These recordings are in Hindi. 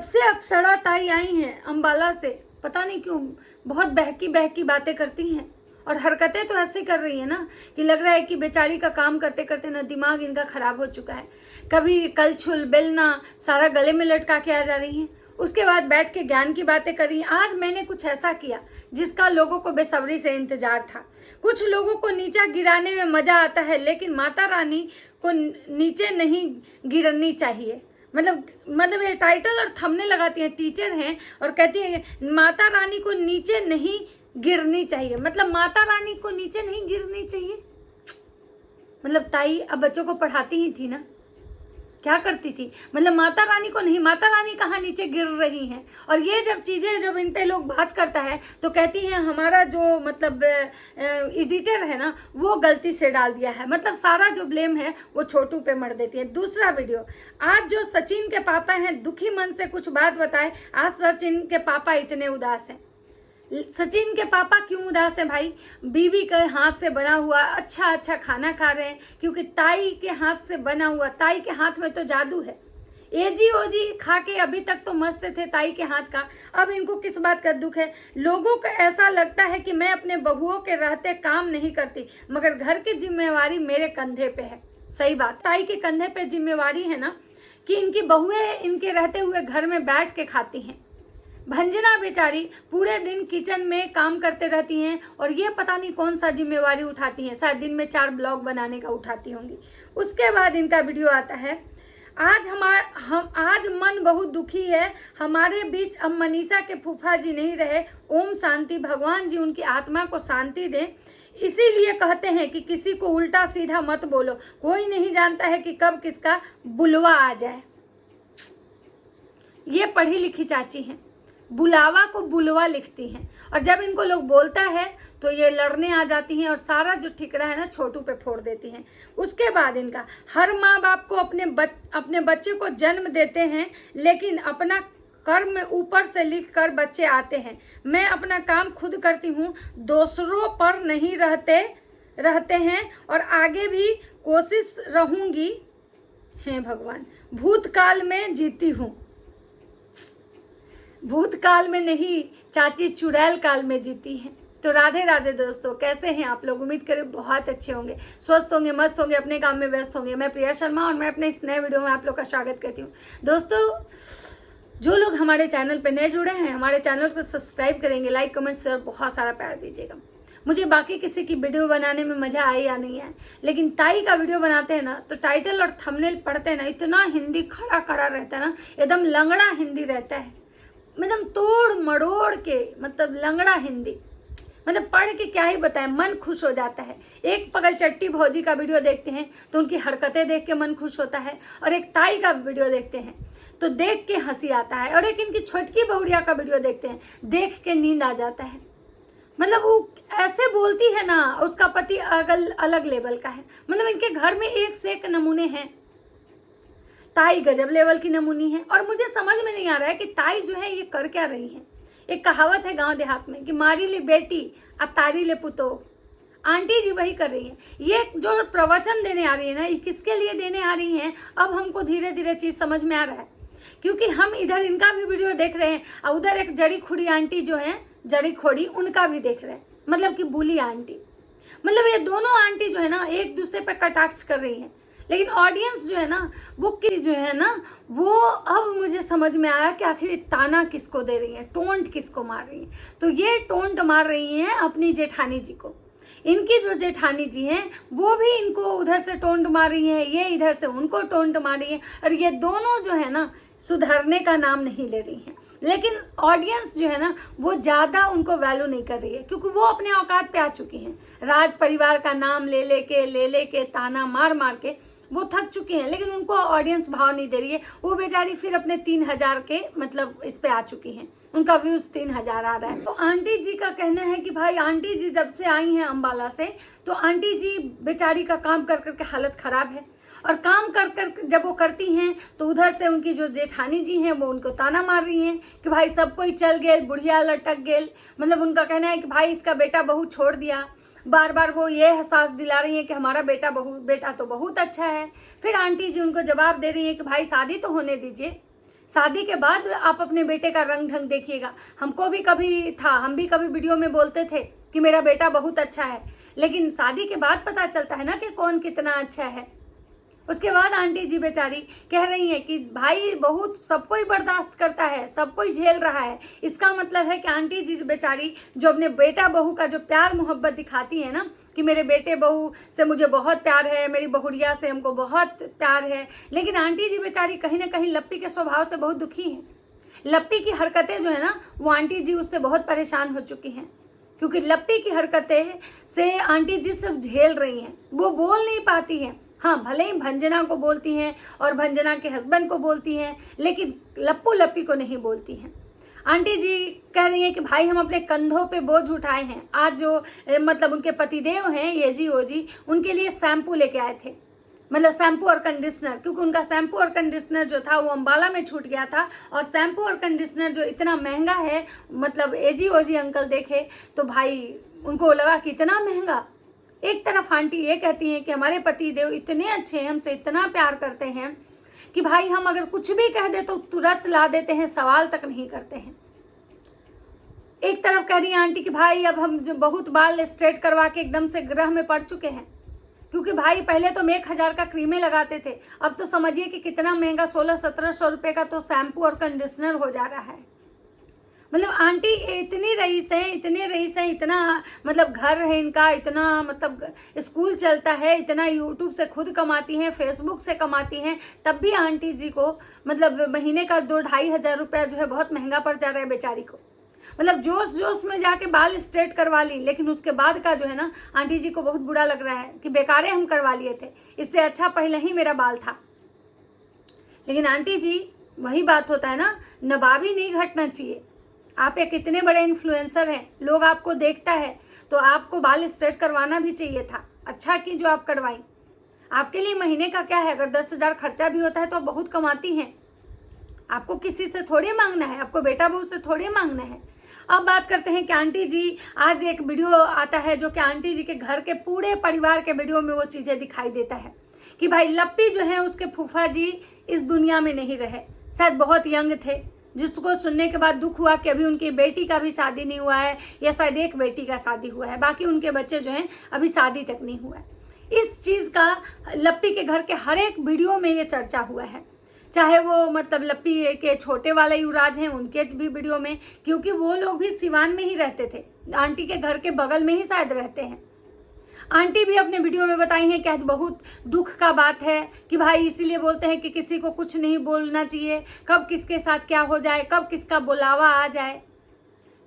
सबसे अप्सरा ताई आई हैं अंबाला से, पता नहीं क्यों बहुत बहकी बहकी बातें करती हैं और हरकतें तो ऐसे कर रही है ना कि लग रहा है कि बेचारी का काम करते करते ना दिमाग इनका खराब हो चुका है। कभी कलछुल बेलना सारा गले में लटका के आ जा रही हैं, उसके बाद बैठ के ज्ञान की बातें कर रही हैं। आज मैंने कुछ ऐसा किया जिसका लोगों को बेसब्री से इंतजार था। कुछ लोगों को नीचा गिराने में मजा आता है, लेकिन माता रानी को नीचे नहीं गिरनी चाहिए। मतलब ये टाइटल और थंबनेल लगाती हैं, टीचर हैं और कहती हैं माता रानी को नीचे नहीं गिरनी चाहिए। मतलब माता रानी को नीचे नहीं गिरनी चाहिए। मतलब ताई अब बच्चों को पढ़ाती ही थी ना, क्या करती थी? मतलब माता रानी को नहीं, माता रानी कहाँ नीचे गिर रही हैं। और ये जब इन पे लोग बात करता है तो कहती हैं हमारा जो मतलब एडिटर है ना वो गलती से डाल दिया है। मतलब सारा जो ब्लेम है वो छोटू पे मर देती है। दूसरा वीडियो, आज जो सचिन के पापा हैं दुखी मन से कुछ बात बताए। आज सचिन के पापा इतने उदास हैं। सचिन के पापा क्यों उदास हैं भाई? बीवी के हाथ से बना हुआ अच्छा खाना खा रहे हैं क्योंकि ताई के हाथ से बना हुआ, ताई के हाथ में तो जादू है। एजी ओजी खा के अभी तक तो मस्त थे ताई के हाथ का, अब इनको किस बात का दुख है? लोगों को ऐसा लगता है कि मैं अपने बहुओं के रहते काम नहीं करती, मगर घर की जिम्मेवारी मेरे कंधे पे है। सही बात, ताई के कंधे पे जिम्मेवारी है ना कि इनकी बहुएं इनके रहते हुए घर में बैठ के खाती हैं। भंजना बेचारी पूरे दिन किचन में काम करते रहती हैं और ये पता नहीं कौन सा जिम्मेवारी उठाती हैं। शायद दिन में 4 ब्लॉग बनाने का उठाती होंगी। उसके बाद इनका वीडियो आता है, आज मन बहुत दुखी है। हमारे बीच अब मनीषा के फूफा जी नहीं रहे। ओम शांति, भगवान जी उनकी आत्मा को शांति दें। इसीलिए कहते हैं कि किसी को उल्टा सीधा मत बोलो, कोई नहीं जानता है कि कब किसका बुलवा आ जाए। ये पढ़ी लिखी चाची हैं, बुलावा को बुलवा लिखती हैं और जब इनको लोग बोलता है तो ये लड़ने आ जाती हैं और सारा जो ठिकरा है ना छोटू पे फोड़ देती हैं। उसके बाद इनका, हर माँ बाप को अपने बच्चे को जन्म देते हैं, लेकिन अपना कर्म ऊपर से लिख कर बच्चे आते हैं। मैं अपना काम खुद करती हूँ, दूसरों पर नहीं रहते हैं और आगे भी कोशिश रहूँगी। हैं भगवान, भूतकाल में जीती हूँ। भूतकाल में नहीं, चाची चुड़ैल काल में जीती हैं। तो राधे राधे दोस्तों, कैसे हैं आप लोग? उम्मीद करें बहुत अच्छे होंगे, स्वस्थ होंगे, मस्त होंगे, अपने काम में व्यस्त होंगे। मैं प्रिया शर्मा और मैं अपने इस नए वीडियो में आप लोग का स्वागत करती हूँ। दोस्तों, जो लोग हमारे चैनल पे नए जुड़े हैं, हमारे चैनल को सब्सक्राइब करेंगे, लाइक कमेंट शेयर बहुत सारा प्यार दीजिएगा। मुझे बाकी किसी की वीडियो बनाने में मज़ा आए या नहीं आए, लेकिन ताई का वीडियो बनाते हैं ना तो टाइटल और थंबनेल पढ़ते हैं ना, इतना हिंदी खड़ा रहता है ना, एकदम लंगड़ा हिंदी रहता है। मतलब तोड़ मरोड़ के, मतलब लंगड़ा हिंदी, मतलब पढ़ के क्या ही बताएं, मन खुश हो जाता है। एक पगल चट्टी भौजी का वीडियो देखते हैं तो उनकी हरकतें देख के मन खुश होता है, और एक ताई का वीडियो देखते हैं तो देख के हंसी आता है, और एक इनकी छोटकी बहुड़िया का वीडियो देखते हैं देख के नींद आ जाता है। मतलब वो ऐसे बोलती है ना, उसका पति अलग लेवल का है। मतलब इनके घर में एक से एक नमूने हैं। ताई गजब लेवल की नमूनी है और मुझे समझ में नहीं आ रहा है कि ताई जो है ये कर क्या रही है। एक कहावत है गांव देहात में कि मारी ले बेटी और तारी ले पुतो। आंटी जी वही कर रही हैं। ये जो प्रवचन देने आ रही है ना, ये किसके लिए देने आ रही हैं? अब हमको धीरे धीरे चीज़ समझ में आ रहा है, क्योंकि हम इधर इनका भी वीडियो देख रहे हैं और उधर एक जड़ी खुड़ी आंटी जो है, जड़ी खोड़ी, उनका भी देख रहे हैं। मतलब कि बुली आंटी, मतलब ये दोनों आंटी जो है ना एक दूसरे पर कटाक्ष कर रही हैं। लेकिन ऑडियंस जो है ना वो अब मुझे समझ में आया कि आखिर ताना किसको दे रही है, टोंट किसको मार रही है। तो ये टोंट मार रही हैं अपनी जेठानी जी को। इनकी जो जेठानी जी हैं वो भी इनको उधर से टोंट मार रही हैं, ये इधर से उनको टोंट मार रही हैं, और ये दोनों जो है ना सुधरने का नाम नहीं ले रही हैं। लेकिन ऑडियंस जो है ना वो ज़्यादा उनको वैल्यू नहीं कर रही है, क्योंकि वो अपने औकात पे आ चुकी हैं। राज परिवार का नाम ले लेके ताना मार के वो थक चुके हैं, लेकिन उनको ऑडियंस भाव नहीं दे रही है। वो बेचारी फिर अपने 3000 के मतलब इस पे आ चुकी हैं, उनका व्यूज़ 3000 आ रहा है। तो आंटी जी का कहना है कि भाई आंटी जी जब से आई हैं अंबाला से, तो आंटी जी बेचारी का काम कर करके हालत ख़राब है, और काम कर जब वो करती हैं तो उधर से उनकी जो जेठानी जी हैं वो उनको ताना मार रही हैं कि भाई सब कोई चल गेल, बुढ़िया लटक गेल। मतलब उनका कहना है कि भाई इसका बेटा बहू छोड़ दिया। बार बार वो ये एहसास दिला रही है कि हमारा बेटा तो बहुत अच्छा है। फिर आंटी जी उनको जवाब दे रही है कि भाई शादी तो होने दीजिए, शादी के बाद आप अपने बेटे का रंग ढंग देखिएगा। हमको भी कभी था, हम भी कभी वीडियो में बोलते थे कि मेरा बेटा बहुत अच्छा है, लेकिन शादी के बाद पता चलता है ना कि कौन कितना अच्छा है। उसके बाद आंटी जी बेचारी कह रही हैं कि भाई बहुत सब कोई बर्दाश्त करता है, सब कोई झेल रहा है। इसका मतलब है कि आंटी जी बेचारी जो अपने बेटा बहू का जो प्यार मोहब्बत दिखाती है ना, कि मेरे बेटे बहू से मुझे बहुत प्यार है, मेरी बहुरिया से हमको बहुत प्यार है, लेकिन आंटी जी बेचारी कहीं ना कहीं लप्पी के स्वभाव से बहुत दुखी हैं। लप्पी की हरकतें जो है ना, वो आंटी जी उससे बहुत परेशान हो चुकी हैं, क्योंकि लप्पी की हरकतें से आंटी जी सब झेल रही हैं। वो बोल नहीं पाती हैं। हाँ, भले ही भंजना को बोलती हैं और भंजना के हस्बैंड को बोलती हैं, लेकिन लप्पू लप्पी को नहीं बोलती हैं। आंटी जी कह रही हैं कि भाई हम अपने कंधों पे बोझ उठाए हैं। आज जो मतलब उनके पतिदेव हैं ये जी ओ जी, उनके लिए शैम्पू लेके आए थे, मतलब शैम्पू और कंडीशनर, क्योंकि उनका शैम्पू और कंडीशनर जो था वो अम्बाला में छूट गया था। और शैम्पू और कंडीशनर जो इतना महंगा है, मतलब एजी ओजी अंकल देखे तो भाई उनको लगा कि इतना महंगा। एक तरफ आंटी ये कहती हैं कि हमारे पति देव इतने अच्छे हैं, हमसे इतना प्यार करते हैं कि भाई हम अगर कुछ भी कह दे तो तुरंत ला देते हैं, सवाल तक नहीं करते हैं। एक तरफ कह रही है आंटी कि भाई अब हम जो बहुत बाल स्ट्रेट करवा के एकदम से ग्रह में पड़ चुके हैं, क्योंकि भाई पहले तो हम 1000 का क्रीमें लगाते थे, अब तो समझिए कि कितना महंगा 1600-1700 रुपये का तो शैम्पू और कंडीशनर हो जा रहा है। मतलब आंटी इतनी रईस हैं, इतना मतलब घर है इनका, इतना मतलब स्कूल चलता है, इतना यूट्यूब से खुद कमाती हैं, फेसबुक से कमाती हैं, तब भी आंटी जी को मतलब महीने का 2-2.5 हज़ार रुपया जो है बहुत महंगा पड़ जा रहा है बेचारी को। मतलब जोश में जाके बाल स्ट्रेट करवा ली, लेकिन उसके बाद का जो है ना आंटी जी को बहुत बुरा लग रहा है कि बेकारे हम करवा लिए थे, इससे अच्छा पहले ही मेरा बाल था। लेकिन आंटी जी, वही बात होता है ना, नवाबी नहीं घटना चाहिए। आप एक इतने बड़े इन्फ्लुएंसर हैं, लोग आपको देखता है, तो आपको बाल स्ट्रेट करवाना भी चाहिए था। अच्छा की जो आप करवाई। आपके लिए महीने का क्या है, अगर 10,000 खर्चा भी होता है तो आप बहुत कमाती हैं। आपको किसी से थोड़ी मांगना है, आपको बेटा बहू से थोड़ी मांगना है। अब बात करते हैं कि आंटी जी, आज एक वीडियो आता है जो कि आंटी जी के घर के पूरे परिवार के वीडियो में वो चीज़ें दिखाई देता है कि भाई लप्पी जो है उसके फूफा जी इस दुनिया में नहीं रहे, शायद बहुत यंग थे, जिसको सुनने के बाद दुख हुआ कि अभी उनकी बेटी का भी शादी नहीं हुआ है, या शायद एक बेटी का शादी हुआ है, बाकी उनके बच्चे जो हैं अभी शादी तक नहीं हुआ है। इस चीज़ का लप्पी के घर के हर एक वीडियो में ये चर्चा हुआ है, चाहे वो मतलब लप्पी के छोटे वाले युवराज हैं उनके भी वीडियो में, क्योंकि वो लोग भी सिवान में ही रहते थे, आंटी के घर के बगल में ही शायद रहते हैं। आंटी भी अपने वीडियो में बताई हैं कि आज बहुत दुख का बात है कि भाई इसीलिए बोलते हैं कि किसी को कुछ नहीं बोलना चाहिए, कब किसके साथ क्या हो जाए, कब किसका बुलावा आ जाए,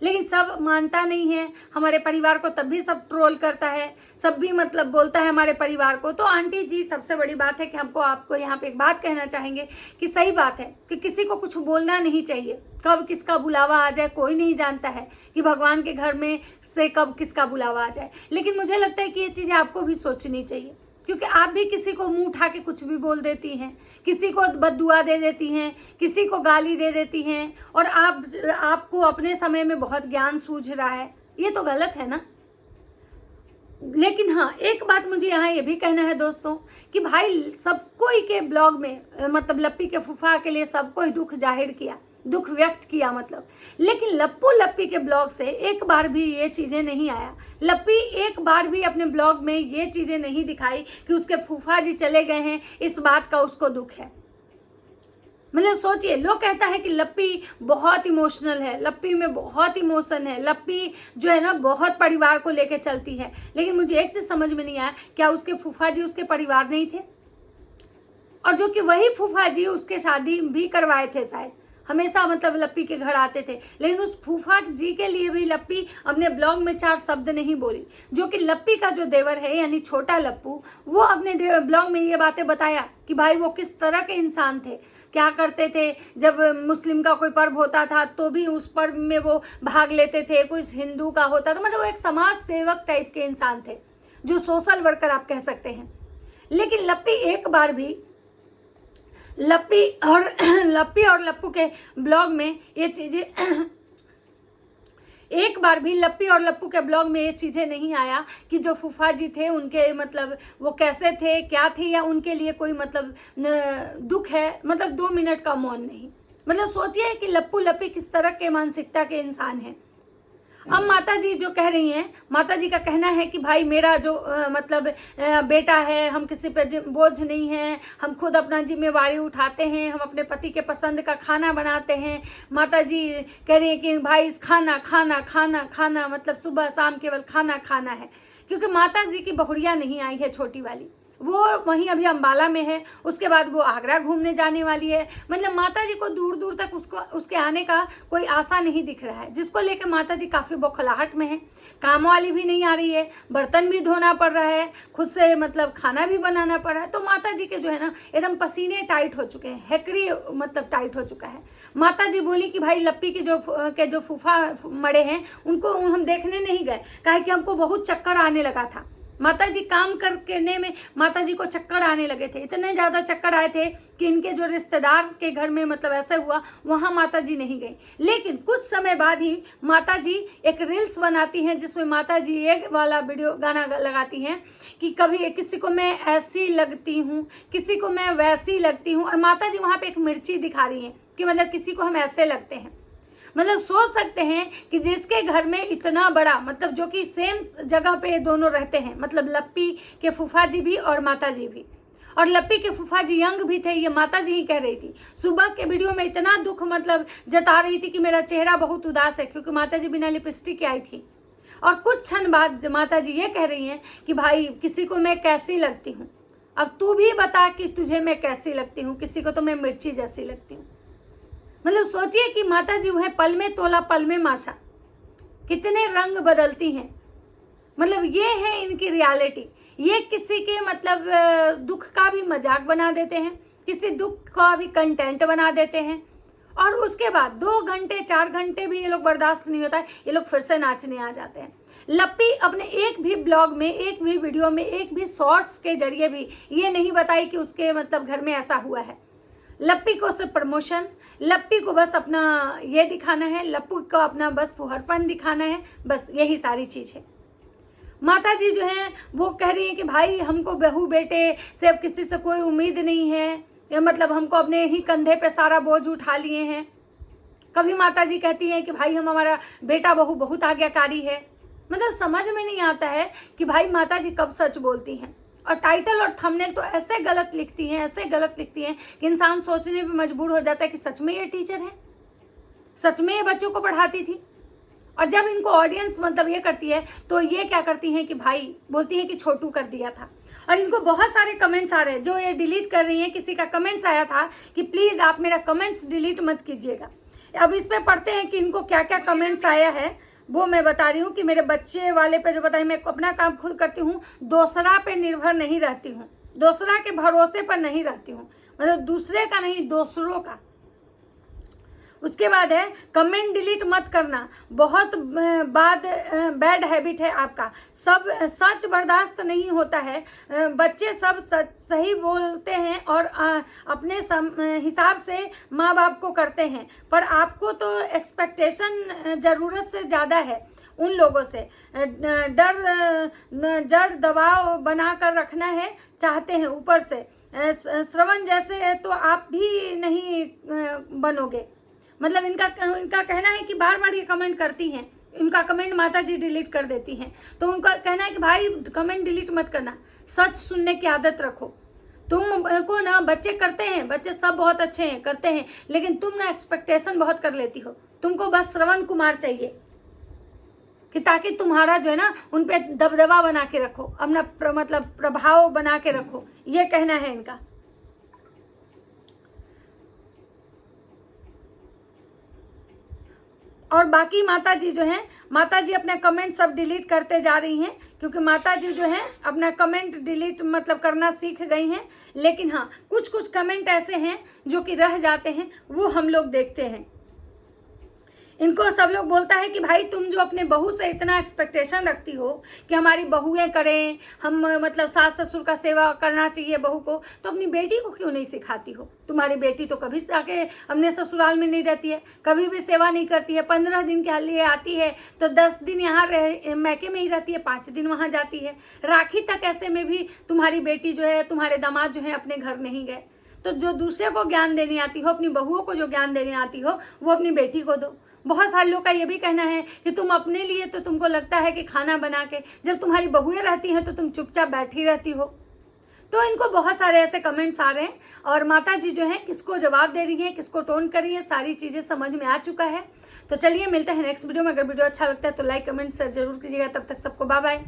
लेकिन सब मानता नहीं है। हमारे परिवार को तब भी सब ट्रोल करता है, सब भी मतलब बोलता है हमारे परिवार को। तो आंटी जी, सबसे बड़ी बात है कि हमको आपको यहाँ पे एक बात कहना चाहेंगे कि सही बात है कि किसी को कुछ बोलना नहीं चाहिए, कब किसका बुलावा आ जाए कोई नहीं जानता है कि भगवान के घर में से कब किसका बुलावा आ जाए। लेकिन मुझे लगता है कि ये चीज़ें आपको भी सोचनी चाहिए, क्योंकि आप भी किसी को मुंह उठा के कुछ भी बोल देती हैं, किसी को बद्दुआ दे देती हैं, किसी को गाली दे देती हैं, और आपको अपने समय में बहुत ज्ञान सूझ रहा है, ये तो गलत है ना। लेकिन हाँ, एक बात मुझे यहाँ ये भी कहना है दोस्तों कि भाई सब कोई के ब्लॉग में मतलब लप्पी के फूफा के लिए सब कोई दुख जाहिर किया, दुख व्यक्त किया मतलब, लेकिन लप्पू लप्पी के ब्लॉग से एक बार भी ये चीज़ें नहीं आया। लप्पी एक बार भी अपने ब्लॉग में ये चीज़ें नहीं दिखाई कि उसके फूफा जी चले गए हैं, इस बात का उसको दुख है। मतलब सोचिए, लोग कहता है कि लप्पी बहुत इमोशनल है, लप्पी में बहुत इमोशन है, लप्पी जो है ना बहुत परिवार को लेके चलती है, लेकिन मुझे एक चीज़ समझ में नहीं आया, क्या उसके फूफा जी उसके परिवार नहीं थे? और जो कि वही फूफा जी उसके शादी भी करवाए थे शायद, हमेशा मतलब लप्पी के घर आते थे, लेकिन उस फूफा जी के लिए भी लप्पी अपने ब्लॉग में 4 शब्द नहीं बोली। जो कि लप्पी का जो देवर है यानी छोटा लप्पू, वो अपने ब्लॉग में ये बातें बताया कि भाई वो किस तरह के इंसान थे, क्या करते थे, जब मुस्लिम का कोई पर्व होता था तो भी उस पर्व में वो भाग लेते थे, कुछ हिंदू का होता था, मतलब वो एक समाज सेवक टाइप के इंसान थे, जो सोशल वर्कर आप कह सकते हैं। लेकिन लप्पी एक बार भी लप्पी और लप्पू के ब्लॉग में ये चीज़ें एक बार भी लप्पी और लप्पू के ब्लॉग में ये चीज़ें नहीं आया कि जो फूफा जी थे उनके मतलब वो कैसे थे, क्या थे, या उनके लिए कोई मतलब दुख है, मतलब 2 मिनट का मौन नहीं। मतलब सोचिए कि लप्पू लप्पी किस तरह के मानसिकता के इंसान हैं। अब माता जी जो कह रही हैं, माता जी का कहना है कि भाई मेरा जो बेटा है, हम किसी पे बोझ नहीं है, हम खुद अपना जिम्मेवारी उठाते हैं, हम अपने पति के पसंद का खाना बनाते हैं। माता जी कह रही हैं कि भाई खाना खाना खाना खाना, मतलब सुबह शाम केवल खाना खाना है। क्योंकि माता जी की बहुड़िया नहीं आई है छोटी वाली, वो वहीं अभी अंबाला में है, उसके बाद वो आगरा घूमने जाने वाली है। मतलब माता जी को दूर दूर तक उसके आने का कोई आशा नहीं दिख रहा है, जिसको लेकर माता जी काफ़ी बौखलाहट में है। काम वाली भी नहीं आ रही है, बर्तन भी धोना पड़ रहा है, खुद से मतलब खाना भी बनाना पड़ रहा है। तो माता जी के जो है ना एकदम पसीने टाइट हो चुके हैं, हेकड़ी मतलब टाइट हो चुका है। माता जी बोली कि भाई लप्पी के जो फूफा मरे हैं उनको हम देखने नहीं गए, काहे कि हमको बहुत चक्कर आने लगा था। माता जी काम करने में माता जी को चक्कर आने लगे थे, इतने ज़्यादा चक्कर आए थे कि इनके जो रिश्तेदार के घर में मतलब ऐसा हुआ, वहाँ माता जी नहीं गई। लेकिन कुछ समय बाद ही माता जी एक रील्स बनाती हैं, जिसमें माता जी एक वाला वीडियो गाना लगाती हैं कि कभी किसी को मैं ऐसी लगती हूँ, किसी को मैं वैसी लगती हूँ। और माता जी वहाँ पर एक मिर्ची दिखा रही हैं कि मतलब किसी को हम ऐसे लगते हैं। मतलब सोच सकते हैं कि जिसके घर में इतना बड़ा, मतलब जो कि सेम जगह पे दोनों रहते हैं, मतलब लप्पी के फूफा जी भी और माता जी भी, और लप्पी के फूफा जी यंग भी थे, ये माता जी ही कह रही थी। सुबह के वीडियो में इतना दुख मतलब जता रही थी कि मेरा चेहरा बहुत उदास है, क्योंकि माता जी बिना लिपस्टिक के आई थी। और कुछ क्षण बाद माता जी ये कह रही हैं कि भाई किसी को मैं कैसी लगती हूँ, अब तू भी बता कि तुझे मैं कैसी लगती हूँ, किसी को तो मैं मिर्ची जैसी लगती हूँ। मतलब सोचिए कि माता जी वह पल में तोला पल में मासा, कितने रंग बदलती हैं। मतलब ये है इनकी रियलिटी। ये किसी के मतलब दुख का भी मजाक बना देते हैं, किसी दुख का भी कंटेंट बना देते हैं, और उसके बाद 2 घंटे 4 घंटे भी ये लोग बर्दाश्त नहीं होता है, ये लोग फिर से नाचने आ जाते हैं। लप्पी अपने एक भी ब्लॉग में, एक भी वीडियो में, एक भी शॉर्ट्स के जरिए भी ये नहीं बताई कि उसके मतलब घर में ऐसा हुआ है। लप्पी को सिर्फ प्रमोशन, लप्पी को बस अपना ये दिखाना है, लप्पू को अपना बस फुहरपन दिखाना है, बस यही सारी चीज़ है। माता जी जो है वो कह रही है कि भाई हमको बहू बेटे से अब किसी से कोई उम्मीद नहीं है, या मतलब हमको अपने ही कंधे पे सारा बोझ उठा लिए हैं। कभी माता जी कहती हैं कि भाई हमारा बेटा बहू बहुत आज्ञाकारी है। मतलब समझ में नहीं आता है कि भाई माता जी कब सच बोलती हैं। और टाइटल और थंबनेल तो ऐसे गलत लिखती हैं, ऐसे गलत लिखती हैं कि इंसान सोचने पे मजबूर हो जाता है कि सच में ये टीचर है, सच में ये बच्चों को पढ़ाती थी। और जब इनको ऑडियंस मतलब ये करती है तो ये क्या करती हैं कि भाई बोलती हैं कि छोटू कर दिया था। और इनको बहुत सारे कमेंट्स आ रहे हैं जो ये डिलीट कर रही हैं। किसी का कमेंट्स आया था कि प्लीज़ आप मेरा कमेंट्स डिलीट मत कीजिएगा। अब इस पर पढ़ते हैं कि इनको क्या क्या कमेंट्स आया है, वो मैं बता रही हूँ कि मेरे बच्चे वाले पे जो बताई, मैं अपना काम खुद करती हूँ, दूसरा पे निर्भर नहीं रहती हूँ, दूसरा के भरोसे पर नहीं रहती हूँ, मतलब दूसरे का नहीं दूसरों का। उसके बाद है कमेंट डिलीट मत करना, बहुत बैड हैबिट है आपका, सब सच बर्दाश्त नहीं होता है, बच्चे सब सही बोलते हैं और अपने हिसाब से माँ बाप को करते हैं, पर आपको तो एक्सपेक्टेशन ज़रूरत से ज़्यादा है उन लोगों से, जड़ दबाव बना कर रखना है चाहते हैं ऊपर से, श्रवण जैसे तो आप भी नहीं बनोगे। मतलब इनका कहना है कि बार बार ये कमेंट करती हैं, इनका कमेंट माता जी डिलीट कर देती हैं, तो उनका कहना है कि भाई कमेंट डिलीट मत करना, सच सुनने की आदत रखो। तुम को ना बच्चे करते हैं, बच्चे सब बहुत अच्छे हैं करते हैं, लेकिन तुम ना एक्सपेक्टेशन बहुत कर लेती हो। तुमको बस श्रवण कुमार चाहिए कि ताकि तुम्हारा जो है ना उन पे दबदबा बना के रखो, अपना मतलब प्रभाव बना के रखो, ये कहना है इनका। और बाकी माता जी जो हैं, माता जी अपने कमेंट सब डिलीट करते जा रही हैं, क्योंकि माता जी जो हैं अपना कमेंट डिलीट मतलब करना सीख गई हैं। लेकिन हाँ, कुछ कुछ कमेंट ऐसे हैं जो कि रह जाते हैं, वो हम लोग देखते हैं। इनको सब लोग बोलता है कि भाई तुम जो अपने बहू से इतना एक्सपेक्टेशन रखती हो कि हमारी बहुएं करें, हम मतलब सास ससुर का सेवा करना चाहिए बहू को, तो अपनी बेटी को क्यों नहीं सिखाती हो? तुम्हारी बेटी तो कभी आके अपने ससुराल में नहीं रहती है, कभी भी सेवा नहीं करती है, 15 दिन के लिए आती है तो 10 दिन यहाँ मैके में ही रहती है, 5 दिन वहाँ जाती है। राखी तक ऐसे में भी तुम्हारी बेटी जो है, तुम्हारे दामाद जो है अपने घर नहीं गए। तो जो दूसरे को ज्ञान देनी आती हो, अपनी बहुओं को जो ज्ञान देनी आती हो, वो अपनी बेटी को दो। बहुत सारे लोग का ये भी कहना है कि तुम अपने लिए तो तुमको लगता है कि खाना बना के, जब तुम्हारी बहुएं रहती हैं तो तुम चुपचाप बैठी रहती हो। तो इनको बहुत सारे ऐसे कमेंट्स आ रहे हैं और माता जी जो है किसको जवाब दे रही हैं, किसको टोन कर रही है, सारी चीज़ें समझ में आ चुका है। तो चलिए मिलते हैं नेक्स्ट वीडियो में। अगर वीडियो अच्छा लगता है तो लाइक कमेंट शेयर जरूर कीजिएगा। तब तक सबको बाय बाय।